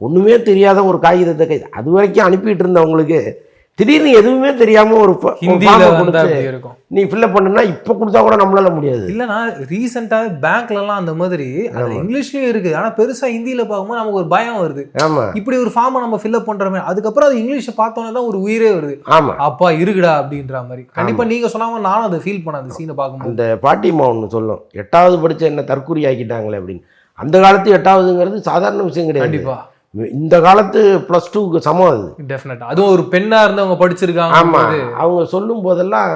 ஒன்றுமே தெரியாத ஒரு காகிதத்தை அது வரைக்கும் அனுப்பிட்டு இருந்தவங்களுக்கு திடீர்னு எதுவுமே தெரியாமல் ஒரு ஹிந்தியில வந்தா அப்படி இருக்கும். நீ ஃபில்அப் பண்ணுன்னா இப்போ கொடுத்தா கூட நம்மளால முடியாது. இல்லைனா ரீசெண்டாக பேங்க்லலாம் அந்த மாதிரி அது இங்கிலீஷ்லேயும் இருக்குது, ஆனால் பெருசாக ஹிந்தியில் பார்க்கும்போது நமக்கு ஒரு பயம் வருது. ஆமாம், இப்படி ஒரு ஃபார்மை நம்ம ஃபில்அப் பண்ணுறோமே, அதுக்கப்புறம் அது இங்கிலீஷை பார்த்தோன்னே தான் ஒரு உயிரே வருது. ஆமாம், அப்பா இருக்குடா அப்படின்ற மாதிரி. கண்டிப்பாக நீங்கள் சொல்லாமல் நானும் அதை ஃபீல் பண்ணேன் அந்த சீனை பார்க்கும்போது. அந்த பாட்டிமா ஒன்று சொல்லும், 8வது படித்த என்ன தற்கூரி ஆக்கிட்டாங்களே அப்படின்னு. அந்த காலத்து 8வதுங்கிறது சாதாரண விஷயம் கிடையாது. கண்டிப்பாக இந்த காலத்து +2க்கு சமம் அது. டெஃபினட்டா அதுவும் ஒரு பெண்ணா இருந்து அவங்க படிச்சிருக்காங்க. ஆமாம், அவங்க சொல்லும் போதெல்லாம்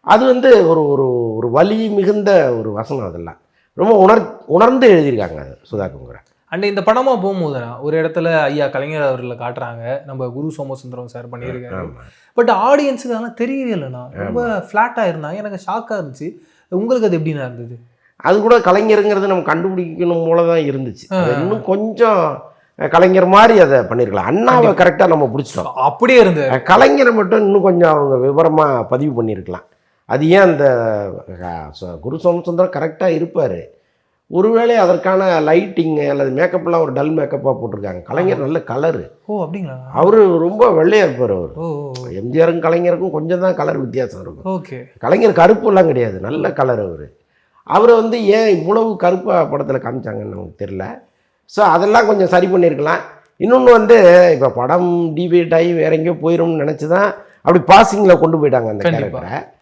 அது வந்து ஒரு ஒரு ஒரு வலி மிகுந்த ஒரு வசனம். அதெல்லாம் ரொம்ப உணர்ந்து எழுதியிருக்காங்க சுதா கொங்கரா. அண்ட் இந்த படமா போகும்போது ஒரு இடத்துல ஐயா கலைஞர் அவர்களை காட்டுறாங்க, நம்ம குரு சோமசுந்தரம் சார் பண்ணியிருக்காரு. பட் ஆடியன்ஸுக்கு அதெல்லாம் தெரியவே இல்லைண்ணா, ரொம்ப ஃப்ளாட்டாக இருந்தாங்க. எனக்கு ஷாக்காக இருந்துச்சு. உங்களுக்கு அது எப்படின்னா இருந்தது? அது கூட கலைஞருங்கிறது நம்ம கண்டுபிடிக்கணும் போல தான் இருந்துச்சு. இன்னும் கொஞ்சம் கலைஞர் மாதிரி அதை பண்ணியிருக்கலாம். அண்ணாவை கரெக்டாக நம்ம பிடிச்சிட்டோம், அப்படியே இருந்தது. கலைஞரை மட்டும் இன்னும் கொஞ்சம் அவங்க விவரமாக பதிவு பண்ணியிருக்கலாம். அது ஏன் அந்த குரு சோமசுந்தரம் கரெக்டாக இருப்பார், ஒருவேளை அதற்கான லைட்டிங்கு அல்லது மேக்கப்லாம் ஒரு டல் மேக்கப்பாக போட்டிருக்காங்க. கலைஞர் நல்ல கலரு. ஓ அப்படிங்களா? அவர் ரொம்ப வெள்ளையாக இருப்பார். அவர் எம்ஜிஆருக்கும் கலைஞருக்கும் கொஞ்சம் தான் கலர் வித்தியாசம் இருக்கும். ஓகே, கலைஞர் கருப்புலாம் கிடையாது, நல்ல கலர். அவரை வந்து ஏன் இவ்வளவு கருப்பாக படத்தில் காமிச்சாங்கன்னு நமக்கு தெரியல. ஸோ அதெல்லாம் கொஞ்சம் சரி பண்ணியிருக்கலாம். இன்னொன்று வந்து இப்போ படம் டிவைட் ஆகி வேற எங்கேயோ போயிடும்னு நினச்சி தான் அப்படி பாசிங்கில் கொண்டு போயிட்டாங்க அந்த கேரக்டரை.